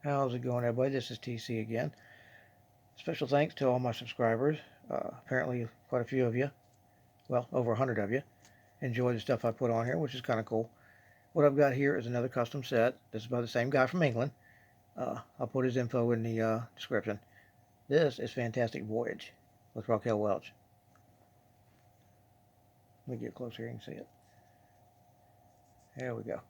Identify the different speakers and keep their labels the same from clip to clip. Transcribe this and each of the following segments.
Speaker 1: How's it going, everybody? This is TC again. Special thanks to all my subscribers. Apparently, quite a few of you, well, over 100 of you, enjoy the stuff I put on here, which is kind of cool. What I've got here is another custom set. This is by the same guy from England. I'll put his info in the description. This is Fantastic Voyage with Raquel Welch. Let me get closer here, you can see it. There we go.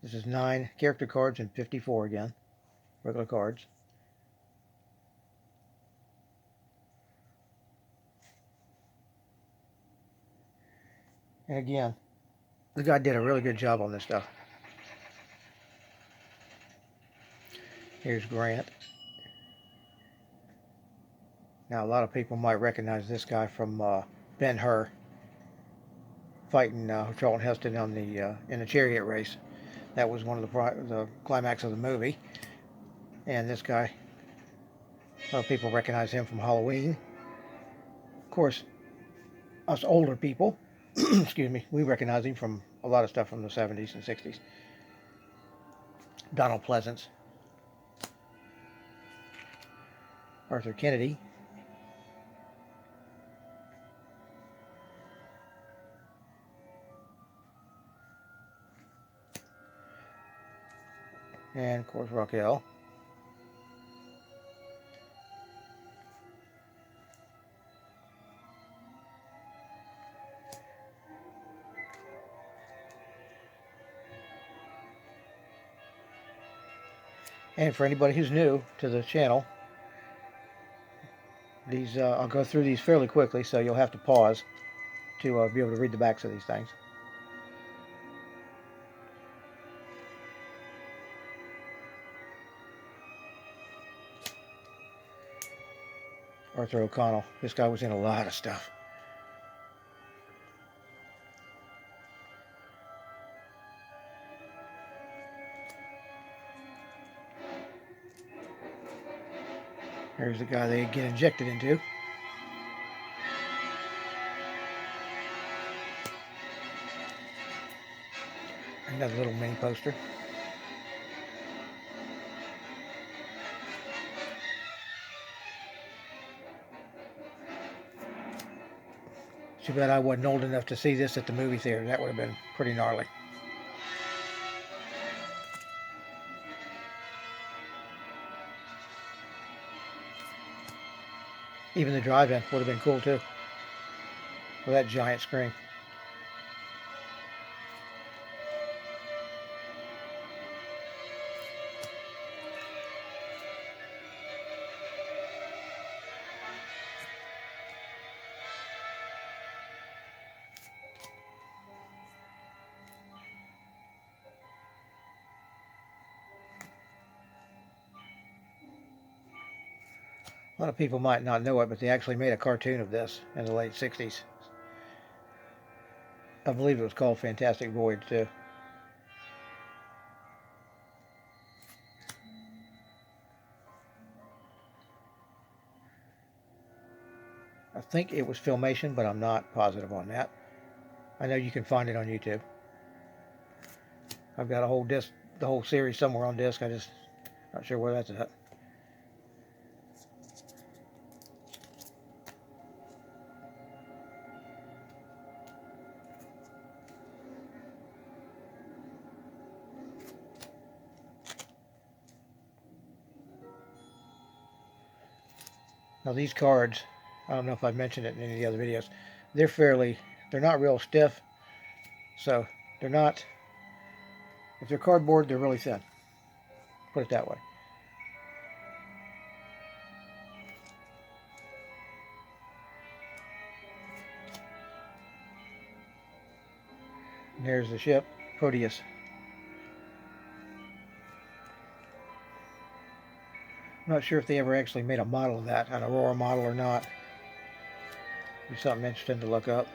Speaker 1: This is 9 character cards and 54 again, regular cards. And again, the guy did a really good job on this stuff. Here's Grant. Now, a lot of people might recognize this guy from Ben-Hur, fighting Charlton Heston on the in the chariot race. That was one of the climax of the movie. And this guy, a lot of people recognize him from Halloween. Of course, us older people, excuse me, we recognize him from a lot of stuff from the 70s and 60s. Donald Pleasance, Arthur Kennedy, and of course Raquel. And for anybody who's new to the channel, these I'll go through these fairly quickly, so you'll have to pause to be able to read the backs of these things. Arthur O'Connell. This guy was in a lot of stuff. Here's the guy they get injected into. Another little mini poster. Too bad I wasn't old enough to see this at the movie theater. That would have been pretty gnarly. Even the drive-in would have been cool too, with that giant screen. A lot of people might not know it, but they actually made a cartoon of this in the late 60s. I believe it was called Fantastic Voyage too. I think it was Filmation, but I'm not positive on that. I know you can find it on YouTube. I've got a whole disc, the whole series somewhere on disc. I just not sure where that's at. Now these cards, I don't know if I've mentioned it in any of the other videos, they're not real stiff, so they're not, if they're cardboard, they're really thin. Put it that way. And there's the ship, Proteus. I'm not sure if they ever actually made a model of that, an Aurora model or not. Be something interesting to look up.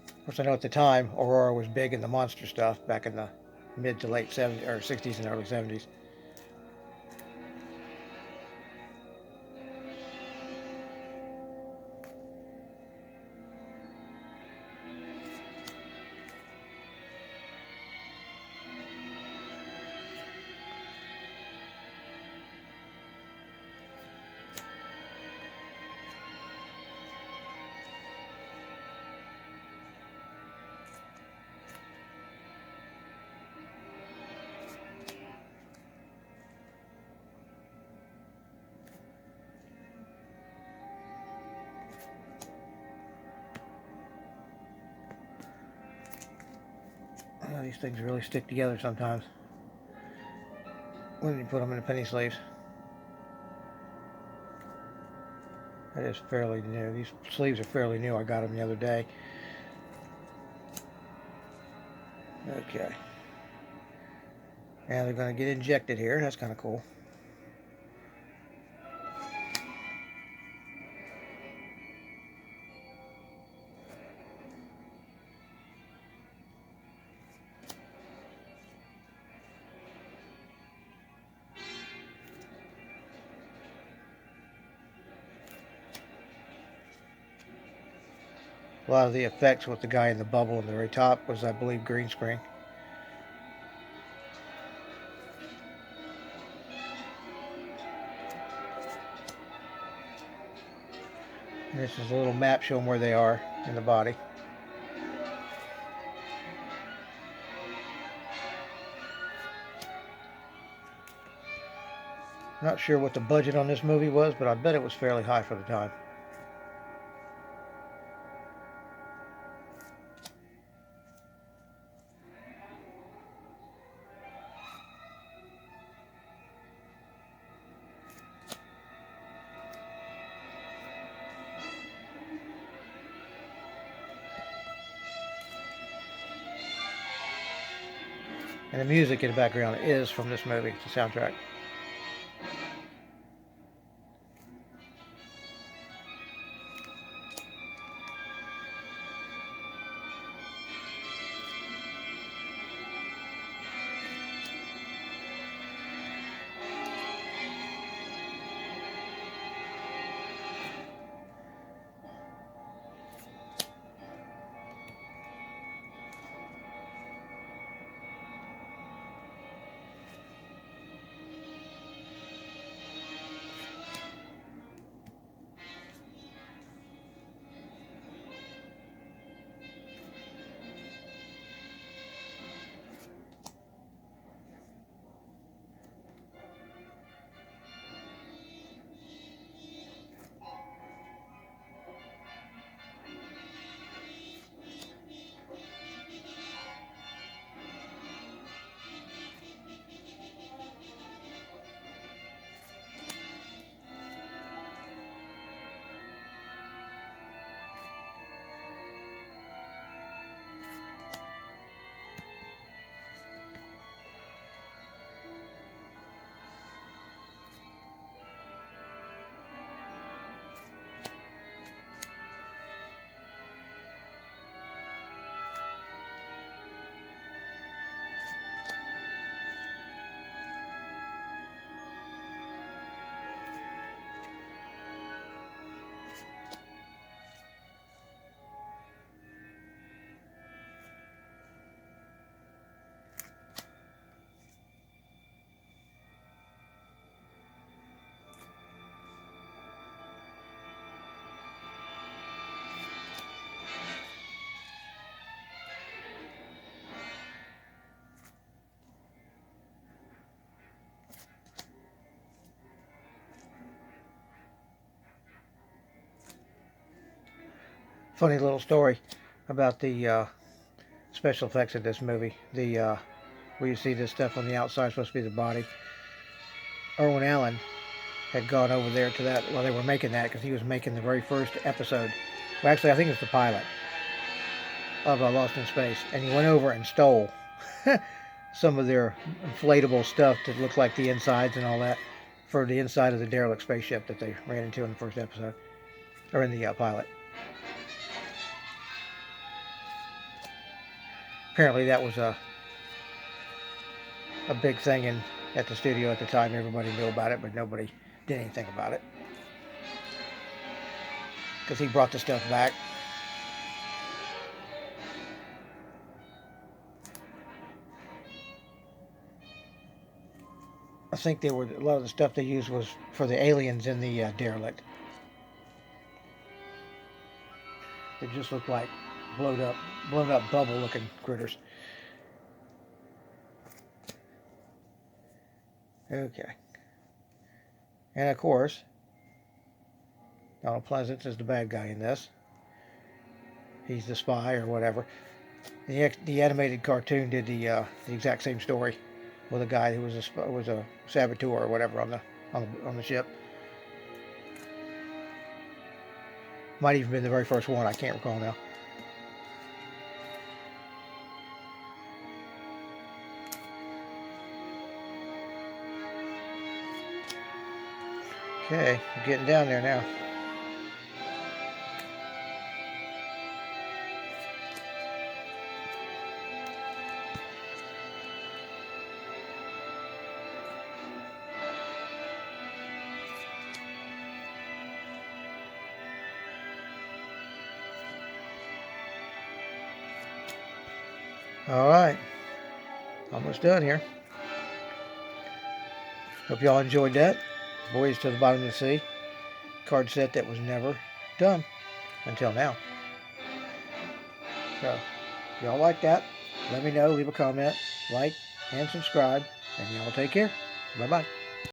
Speaker 1: Of course, I know at the time Aurora was big in the monster stuff back in the mid to late 70s or 60s and early 70s. These things really stick together sometimes when you put them in the penny sleeves. That is fairly new. These sleeves are fairly new. I got them the other day. Okay. Now they're going to get injected here. That's kind of cool. A lot of the effects with the guy in the bubble in the very top was, I believe, green screen. And this is a little map showing where they are in the body. Not sure what the budget on this movie was, but I bet it was fairly high for the time. And the music in the background is from this movie, the soundtrack. Funny little story about the special effects of this movie. Where you see this stuff on the outside supposed to be the body. Irwin Allen had gone over there to that while they were making that, because he was making the very first episode. Well, actually, I think it's the pilot of Lost in Space, and he went over and stole some of their inflatable stuff that looked like the insides and all that for the inside of the derelict spaceship that they ran into in the first episode, or in the pilot. Apparently that was a big thing at the studio at the time. Everybody knew about it, but nobody did anything about it, because he brought the stuff back. I think a lot of the stuff they used was for the aliens in the derelict. They just looked like blown up bubble-looking critters. Okay. And of course, Donald Pleasance is the bad guy in this. He's the spy or whatever. The animated cartoon did the exact same story with a guy who was a saboteur or whatever on the ship. Might even been the very first one. I can't recall now. Okay, we're getting down there now. All right, almost done here. Hope y'all enjoyed that. Voyage to the Bottom of the Sea. Card set that was never done until now. So, if y'all like that, let me know. Leave a comment, like, and subscribe. And y'all take care. Bye-bye.